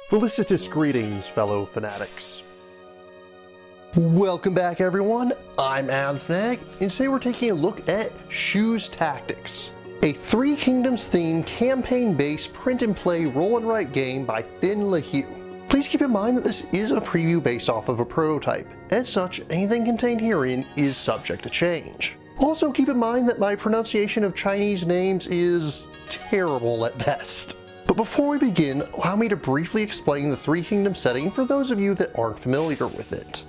Felicitous greetings, fellow fanatics. Welcome back, everyone. I'm Fanatic, and today we're taking a look at Shu's Tactics, a Three Kingdoms themed campaign-based print-and-play roll-and-write game by Lehuu. Please keep in mind that this is a preview based off of a prototype. As such, anything contained herein is subject to change. Also keep in mind that my pronunciation of Chinese names is terrible at best. But before we begin, allow me to briefly explain the Three Kingdoms setting for those of you that aren't familiar with it.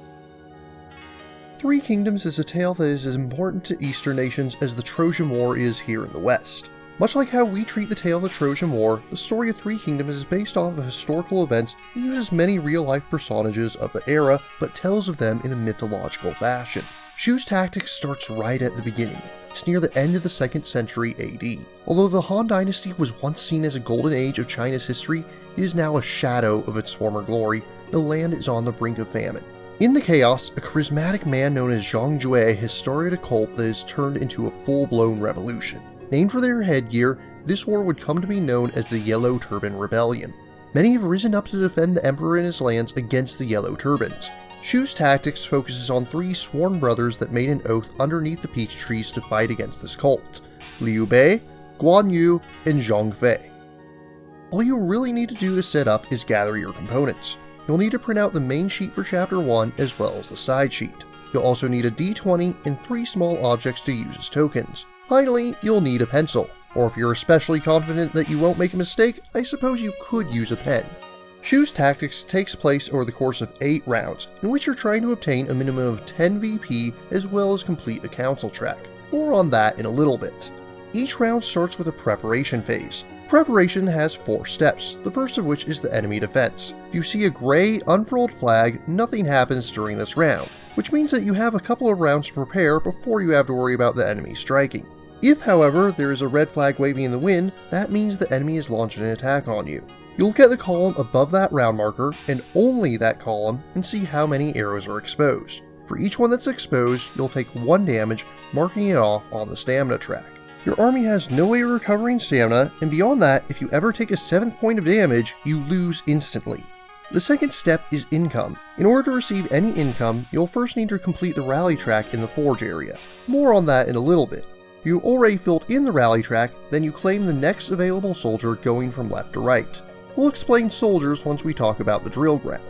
Three Kingdoms is a tale that is as important to Eastern nations as the Trojan War is here in the West. Much like how we treat the tale of the Trojan War, the story of Three Kingdoms is based off of historical events and uses many real-life personages of the era, but tells of them in a mythological fashion. Shu's Tactics starts right at the beginning. It's near the end of the 2nd century AD. Although the Han Dynasty was once seen as a golden age of China's history, it is now a shadow of its former glory. The land is on the brink of famine. In the chaos, a charismatic man known as Zhang Jue has started a cult that has turned into a full-blown revolution. Named for their headgear, this war would come to be known as the Yellow Turban Rebellion. Many have risen up to defend the emperor and his lands against the Yellow Turbans. Shu's Tactics focuses on 3 sworn brothers that made an oath underneath the peach trees to fight against this cult: Liu Bei, Guan Yu, and Zhang Fei. All you really need to do to set up is gather your components. You'll need to print out the main sheet for Chapter 1 as well as the side sheet. You'll also need a D20 and 3 small objects to use as tokens. Finally, you'll need a pencil, or if you're especially confident that you won't make a mistake, I suppose you could use a pen. Shu's Tactics takes place over the course of 8 rounds, in which you're trying to obtain a minimum of 10 VP as well as complete a council track. More on that in a little bit. Each round starts with a preparation phase. Preparation has 4 steps, the first of which is the enemy defense. If you see a gray, unfurled flag, nothing happens during this round, which means that you have a couple of rounds to prepare before you have to worry about the enemy striking. If, however, there is a red flag waving in the wind, that means the enemy is launching an attack on you. You'll get the column above that round marker, and only that column, and see how many arrows are exposed. For each one that's exposed, you'll take 1 damage, marking it off on the stamina track. Your army has no way of recovering stamina, and beyond that, if you ever take a 7th point of damage, you lose instantly. The second step is income. In order to receive any income, you'll first need to complete the rally track in the forge area. More on that in a little bit. If you already filled in the rally track, then you claim the next available soldier going from left to right. We'll explain soldiers once we talk about the drill ground.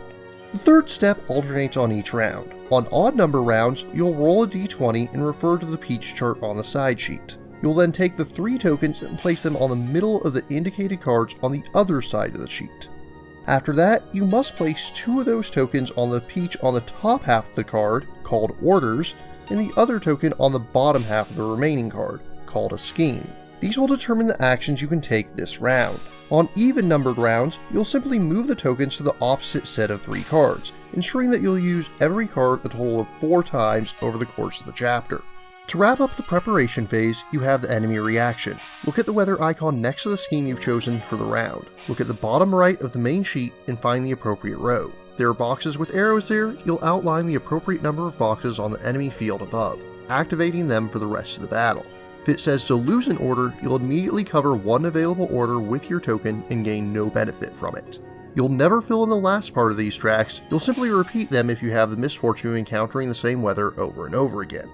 The third step alternates on each round. On odd number rounds, you'll roll a d20 and refer to the peach chart on the side sheet. You'll then take the 3 tokens and place them on the middle of the indicated cards on the other side of the sheet. After that, you must place 2 of those tokens on the peach on the top half of the card, called orders, and the other token on the bottom half of the remaining card, called a scheme. These will determine the actions you can take this round. On even-numbered rounds, you'll simply move the tokens to the opposite set of 3 cards, ensuring that you'll use every card a total of 4 times over the course of the chapter. To wrap up the preparation phase, you have the enemy reaction. Look at the weather icon next to the scheme you've chosen for the round. Look at the bottom right of the main sheet and find the appropriate row. If there are boxes with arrows there, you'll outline the appropriate number of boxes on the enemy field above, activating them for the rest of the battle. If it says to lose an order, you'll immediately cover 1 available order with your token and gain no benefit from it. You'll never fill in the last part of these tracks, you'll simply repeat them if you have the misfortune of encountering the same weather over and over again.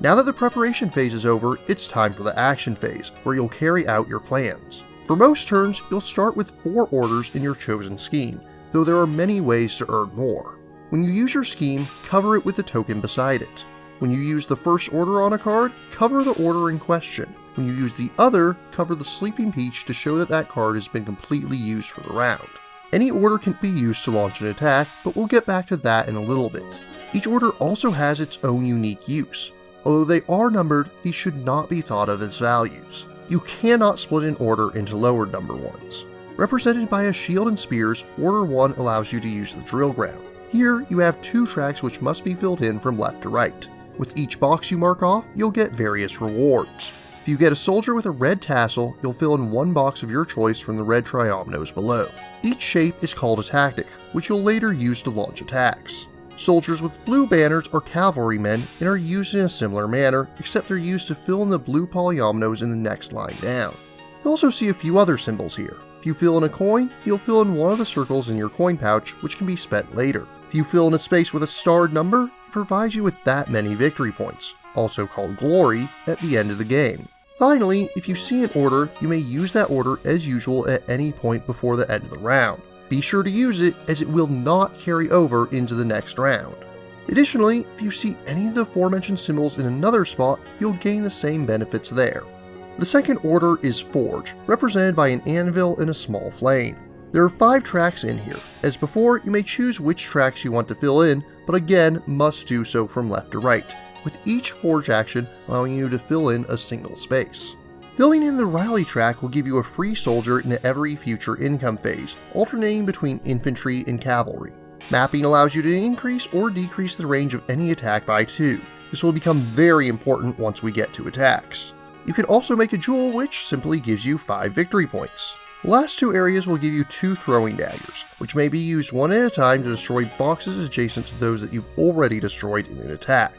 Now that the preparation phase is over, it's time for the action phase, where you'll carry out your plans. For most turns, you'll start with 4 orders in your chosen scheme, though there are many ways to earn more. When you use your scheme, cover it with the token beside it. When you use the first order on a card, cover the order in question. When you use the other, cover the sleeping peach to show that that card has been completely used for the round. Any order can be used to launch an attack, but we'll get back to that in a little bit. Each order also has its own unique use. Although they are numbered, these should not be thought of as values. You cannot split an order into lower number ones. Represented by a shield and spears, Order 1 allows you to use the drill ground. Here, you have 2 tracks which must be filled in from left to right. With each box you mark off, you'll get various rewards. If you get a soldier with a red tassel, you'll fill in 1 box of your choice from the red triomnos below. Each shape is called a tactic, which you'll later use to launch attacks. Soldiers with blue banners are cavalrymen and are used in a similar manner, except they're used to fill in the blue polyominoes in the next line down. You'll also see a few other symbols here. If you fill in a coin, you'll fill in one of the circles in your coin pouch, which can be spent later. If you fill in a space with a starred number, it provides you with that many victory points, also called glory, at the end of the game. Finally, if you see an order, you may use that order as usual at any point before the end of the round. Be sure to use it, as it will not carry over into the next round. Additionally, if you see any of the aforementioned symbols in another spot, you'll gain the same benefits there. The second order is Forge, represented by an anvil and a small flame. There are 5 tracks in here. As before, you may choose which tracks you want to fill in, but again, must do so from left to right, with each Forge action allowing you to fill in a single space. Filling in the Rally track will give you a free soldier in every future income phase, alternating between infantry and cavalry. Mapping allows you to increase or decrease the range of any attack by 2. This will become very important once we get to attacks. You can also make a jewel, which simply gives you 5 victory points. The last 2 areas will give you 2 throwing daggers, which may be used one at a time to destroy boxes adjacent to those that you've already destroyed in an attack.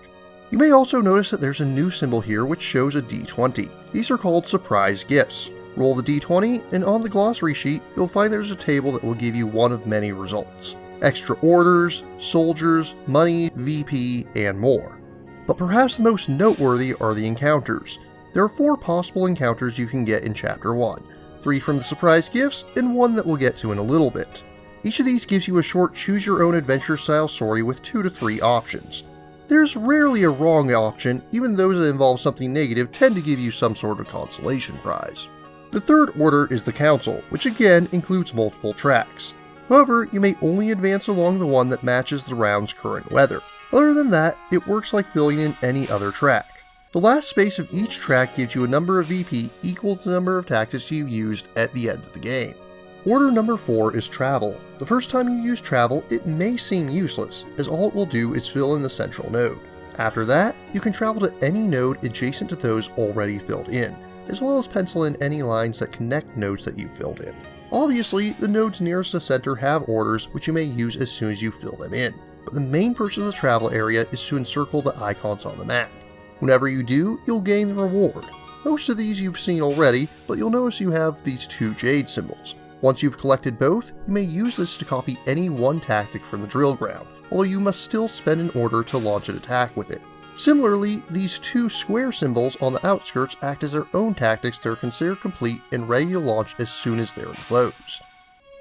You may also notice that there's a new symbol here which shows a D20. These are called surprise gifts. Roll the D20, and on the glossary sheet, you'll find there's a table that will give you one of many results. Extra orders, soldiers, money, VP, and more. But perhaps the most noteworthy are the encounters. There are 4 possible encounters you can get in Chapter 1, 3 from the surprise gifts, and 1 that we'll get to in a little bit. Each of these gives you a short choose-your-own-adventure style story with 2 to 3 options. There's rarely a wrong option, even those that involve something negative tend to give you some sort of consolation prize. The third order is the Council, which again includes multiple tracks. However, you may only advance along the one that matches the round's current weather. Other than that, it works like filling in any other track. The last space of each track gives you a number of VP equal to the number of tactics you used at the end of the game. Order number 4 is Travel. The first time you use Travel, it may seem useless, as all it will do is fill in the central node. After that, you can travel to any node adjacent to those already filled in, as well as pencil in any lines that connect nodes that you filled in. Obviously, the nodes nearest the center have orders which you may use as soon as you fill them in, but the main purpose of the travel area is to encircle the icons on the map. Whenever you do, you'll gain the reward. Most of these you've seen already, but you'll notice you have these 2 jade symbols. Once you've collected both, you may use this to copy any one tactic from the drill ground, although you must still spend an order to launch an attack with it. Similarly, these 2 square symbols on the outskirts act as their own tactics that are considered complete and ready to launch as soon as they're enclosed.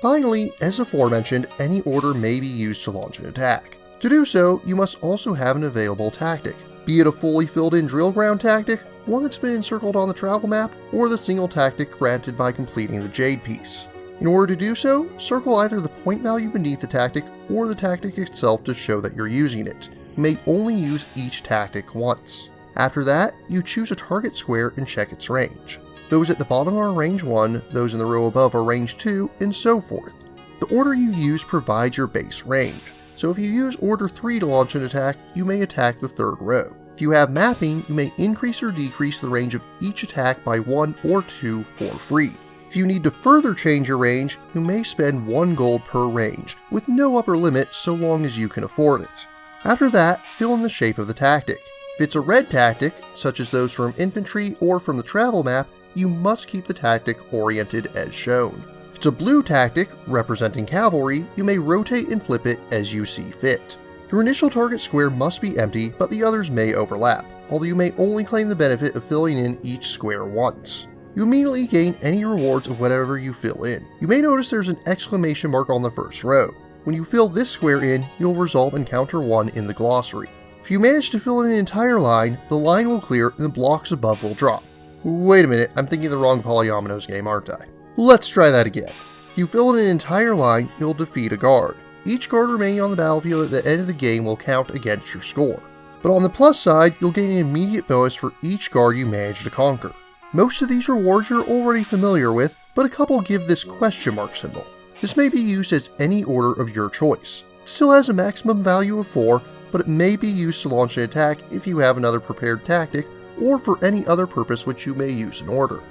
Finally, as aforementioned, any order may be used to launch an attack. To do so, you must also have an available tactic, be it a fully filled in drill ground tactic, one that's been encircled on the travel map, or the single tactic granted by completing the jade piece. In order to do so, circle either the point value beneath the tactic or the tactic itself to show that you're using it. You may only use each tactic once. After that, you choose a target square and check its range. Those at the bottom are range 1, those in the row above are range 2, and so forth. The order you use provides your base range, so if you use order 3 to launch an attack, you may attack the 3rd row. If you have mapping, you may increase or decrease the range of each attack by 1 or 2 for free. If you need to further change your range, you may spend 1 gold per range, with no upper limit so long as you can afford it. After that, fill in the shape of the tactic. If it's a red tactic, such as those from infantry or from the travel map, you must keep the tactic oriented as shown. If it's a blue tactic, representing cavalry, you may rotate and flip it as you see fit. Your initial target square must be empty, but the others may overlap, although you may only claim the benefit of filling in each square once. You immediately gain any rewards of whatever you fill in. You may notice there's an exclamation mark on the first row. When you fill this square in, you'll resolve encounter 1 in the glossary. If you manage to fill in an entire line, the line will clear and the blocks above will drop. Wait a minute, I'm thinking of the wrong Polyominoes game, aren't I? Let's try that again. If you fill in an entire line, you'll defeat a guard. Each guard remaining on the battlefield at the end of the game will count against your score. But on the plus side, you'll gain an immediate bonus for each guard you manage to conquer. Most of these rewards you're already familiar with, but a couple give this question mark symbol. This may be used as any order of your choice. It still has a maximum value of 4, but it may be used to launch an attack if you have another prepared tactic, or for any other purpose which you may use in order.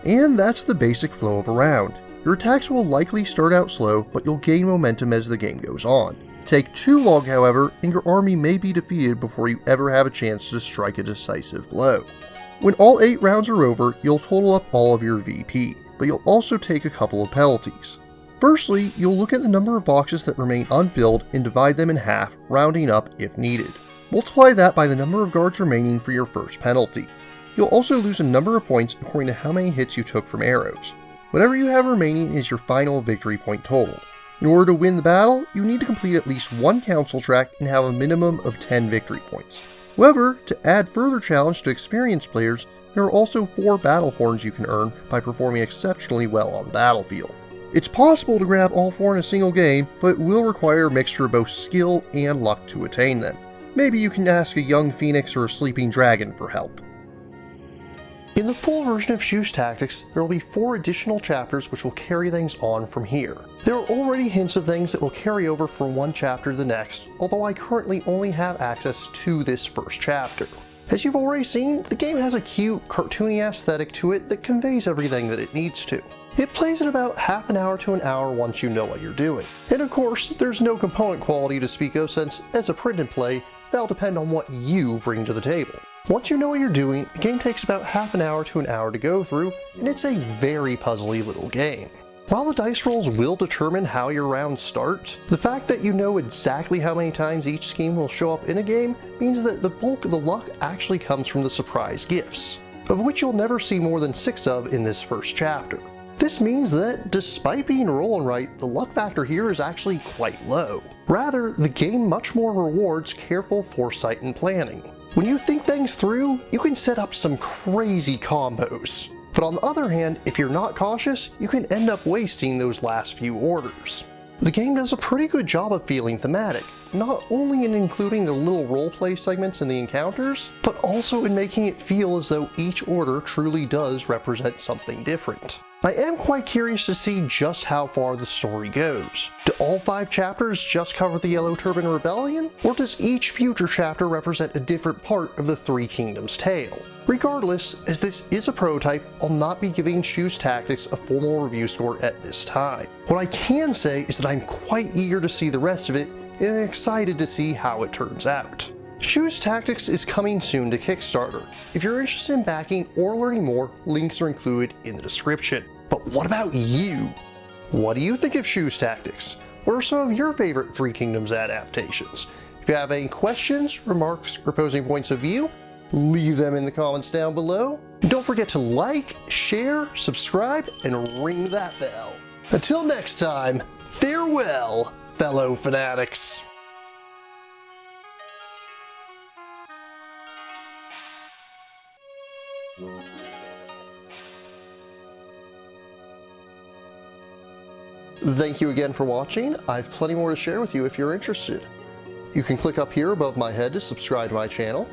And that's the basic flow of a round. Your attacks will likely start out slow, but you'll gain momentum as the game goes on. Take too long, however, and your army may be defeated before you ever have a chance to strike a decisive blow. When all 8 rounds are over, you'll total up all of your VP. but you'll also take a couple of penalties. Firstly, you'll look at the number of boxes that remain unfilled and divide them in half, rounding up if needed. Multiply that by the number of guards remaining for your first penalty. You'll also lose a number of points according to how many hits you took from arrows. Whatever you have remaining is your final victory point total. In order to win the battle, you need to complete at least one council track and have a minimum of 10 victory points. However, to add further challenge to experienced players, there are also 4 battle horns you can earn by performing exceptionally well on the battlefield. It's possible to grab all 4 in a single game, but it will require a mixture of both skill and luck to attain them. Maybe you can ask a young phoenix or a sleeping dragon for help. In the full version of Shu's Tactics, there will be 4 additional chapters which will carry things on from here. There are already hints of things that will carry over from one chapter to the next, although I currently only have access to this first chapter. As you've already seen, the game has a cute, cartoony aesthetic to it that conveys everything that it needs to. It plays in about half an hour to an hour once you know what you're doing. And of course, there's no component quality to speak of since, as a print and play, that'll depend on what you bring to the table. Once you know what you're doing, the game takes about half an hour to an hour to go through, and it's a very puzzly little game. While the dice rolls will determine how your rounds start, the fact that you know exactly how many times each scheme will show up in a game means that the bulk of the luck actually comes from the surprise gifts, of which you'll never see more than 6 of in this first chapter. This means that, despite being rolling right, the luck factor here is actually quite low. Rather, the game much more rewards careful foresight and planning. When you think things through, you can set up some crazy combos. But on the other hand, if you're not cautious, you can end up wasting those last few orders. The game does a pretty good job of feeling thematic, not only in including the little roleplay segments in the encounters, but also in making it feel as though each order truly does represent something different. I am quite curious to see just how far the story goes. Do all 5 chapters just cover the Yellow Turban Rebellion? Or does each future chapter represent a different part of the Three Kingdoms tale? Regardless, as this is a prototype, I'll not be giving Shu's Tactics a formal review score at this time. What I can say is that I'm quite eager to see the rest of it and excited to see how it turns out. Shu's Tactics is coming soon to Kickstarter. If you're interested in backing or learning more, links are included in the description. But what about you? What do you think of Shu's Tactics? What are some of your favorite Three Kingdoms adaptations? If you have any questions, remarks, or opposing points of view, leave them in the comments down below. And don't forget to like, share, subscribe, and ring that bell. Until next time, farewell, fellow fanatics. Thank you again for watching. I have plenty more to share with you if you're interested. You can click up here above my head to subscribe to my channel.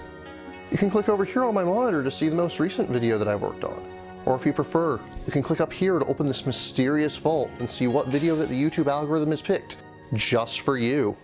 You can click over here on my monitor to see the most recent video that I've worked on. Or if you prefer, you can click up here to open this mysterious vault and see what video that the YouTube algorithm has picked just for you.